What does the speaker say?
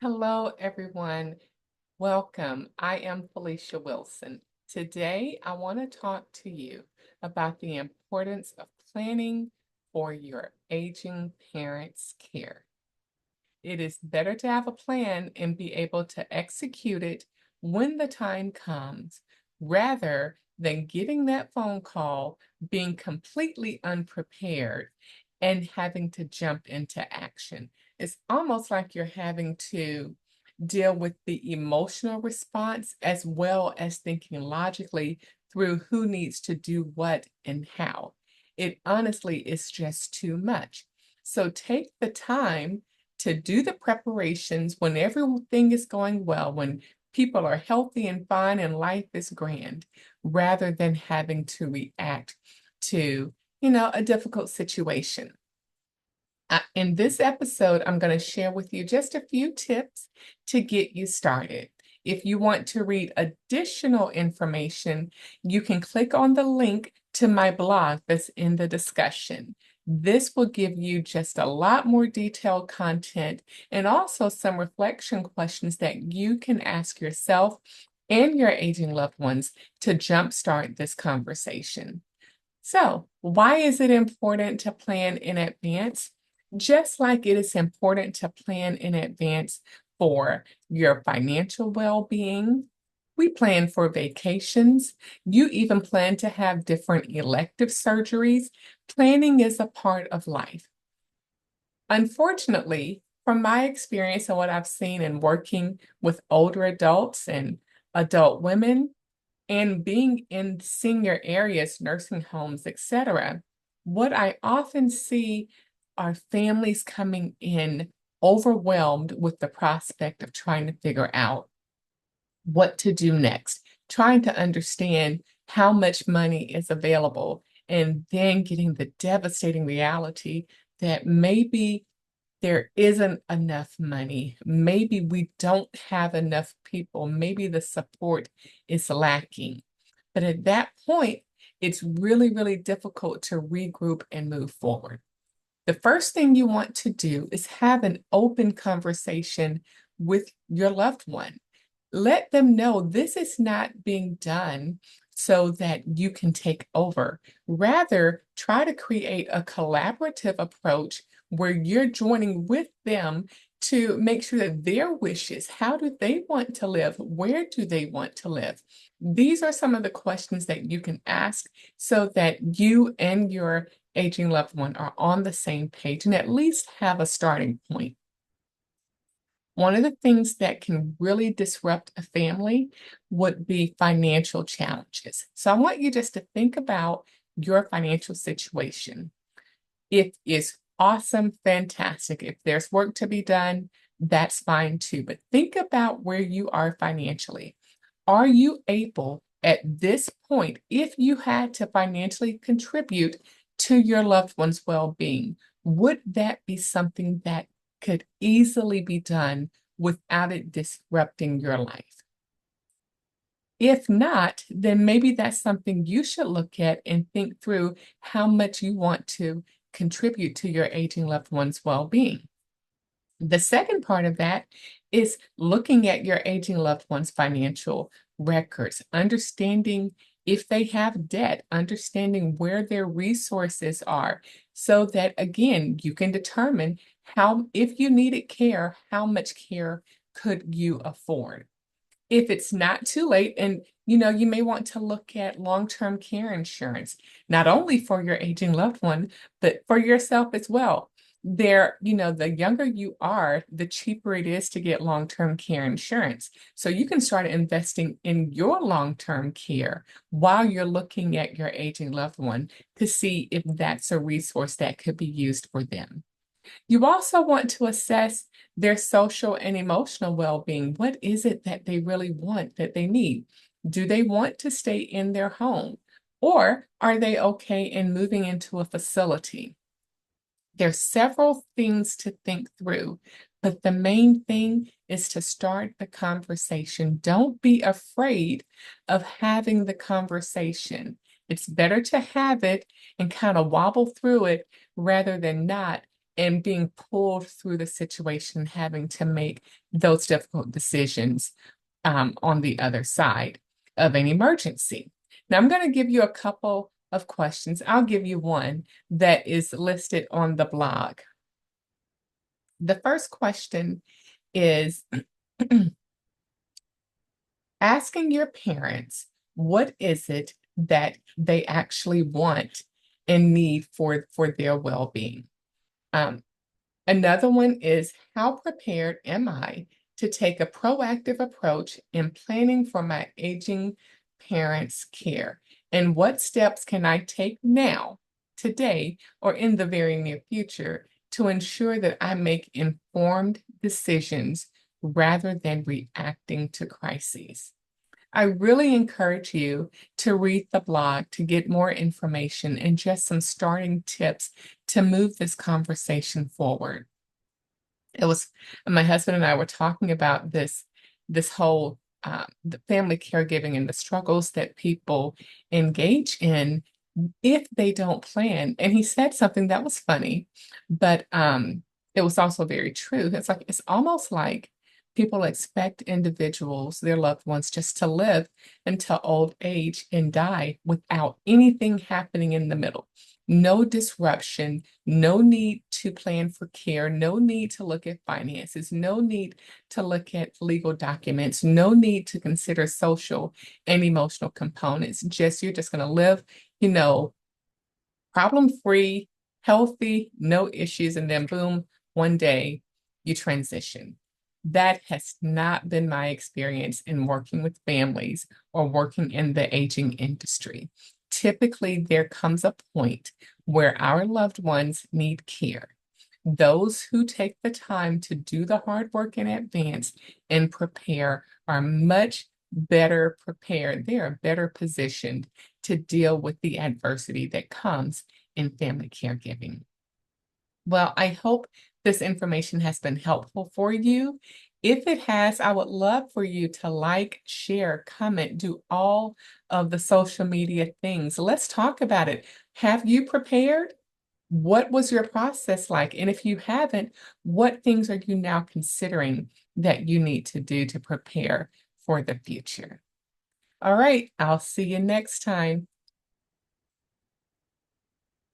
Hello, everyone. Welcome. I am Felicia Wilson. Today, I want to talk to you about the importance of planning for your aging parents' care. It is better to have a plan and be able to execute it when the time comes, rather than getting that phone call, being completely unprepared, and having to jump into action. It's almost like you're having to deal with the emotional response as well as thinking logically through who needs to do what and how. It honestly is just too much. So take the time to do the preparations when everything is going well, when people are healthy and fine and life is grand, rather than having to react to, a difficult situation. In this episode, I'm going to share with you just a few tips to get you started. If you want to read additional information, you can click on the link to my blog that's in the discussion. This will give you just a lot more detailed content and also some reflection questions that you can ask yourself and your aging loved ones to jumpstart this conversation. So, why is it important to plan in advance? Just like it is important to plan in advance for your financial well being, we plan for vacations. You even plan to have different elective surgeries. Planning is a part of life. Unfortunately, from my experience and what I've seen in working with older adults and adult women, and being in senior areas, nursing homes, etc., what I often see are families coming in overwhelmed with the prospect of trying to figure out what to do next, trying to understand how much money is available, and then getting the devastating reality that maybe there isn't enough money. Maybe we don't have enough people. Maybe the support is lacking. But at that point, it's really, really difficult to regroup and move forward. The first thing you want to do is have an open conversation with your loved one. Let them know this is not being done so that you can take over. Rather, try to create a collaborative approach where you're joining with them to make sure that their wishes, how do they want to live? Where do they want to live? These are some of the questions that you can ask so that you and your aging loved one are on the same page and at least have a starting point. One of the things that can really disrupt a family would be financial challenges. So I want you just to think about your financial situation. If it's awesome, fantastic. If there's work to be done, that's fine too. But think about where you are financially. Are you able at this point, if you had to financially contribute to your loved one's well being, would that be something that could easily be done without it disrupting your life? If not, then maybe that's something you should look at and think through how much you want to contribute to your aging loved one's well being. The second part of that is looking at your aging loved one's financial records, understanding if they have debt, understanding where their resources are, so that again, you can determine how, if you needed care, how much care could you afford. If it's not too late, and you may want to look at long-term care insurance, not only for your aging loved one, but for yourself as well. The younger you are, the cheaper it is to get long-term care insurance. So you can start investing in your long-term care while you're looking at your aging loved one to see if that's a resource that could be used for them. You also want to assess their social and emotional well being. What is it that they really want, that they need? Do they want to stay in their home? Or are they okay in moving into a facility? There's several things to think through, but the main thing is to start the conversation. Don't be afraid of having the conversation. It's better to have it and kind of wobble through it rather than not and being pulled through the situation, having to make those difficult decisions on the other side of an emergency. Now, I'm going to give you a couple of questions. I'll give you one that is listed on the blog. The first question is asking your parents, what is it that they actually want and need for their well-being? Um, Another one is, how prepared am I to take a proactive approach in planning for my aging parents' care? And what steps can I take now, today, or in the very near future to ensure that I make informed decisions rather than reacting to crises? I really encourage you to read the blog to get more information and just some starting tips to move this conversation forward. It was my husband and I were talking about this whole the family caregiving and the struggles that people engage in if they don't plan. And he said something that was funny, but it was also very true. It's almost like people expect individuals, their loved ones, just to live until old age and die without anything happening in the middle. No disruption, no need to plan for care, no need to look at finances, no need to look at legal documents, no need to consider social and emotional components. You're just going to live, you know, problem-free, healthy, no issues, and then boom, one day you transition. That has not been my experience in working with families or working in the aging industry. Typically, there comes a point where our loved ones need care. Those who take the time to do the hard work in advance and prepare are much better prepared. They are better positioned to deal with the adversity that comes in family caregiving. Well, I hope this information has been helpful for you. If it has, I would love for you to like, share, comment, do all of the social media things. Let's talk about it. Have you prepared? What was your process like? And if you haven't, what things are you now considering that you need to do to prepare for the future? All right, I'll see you next time.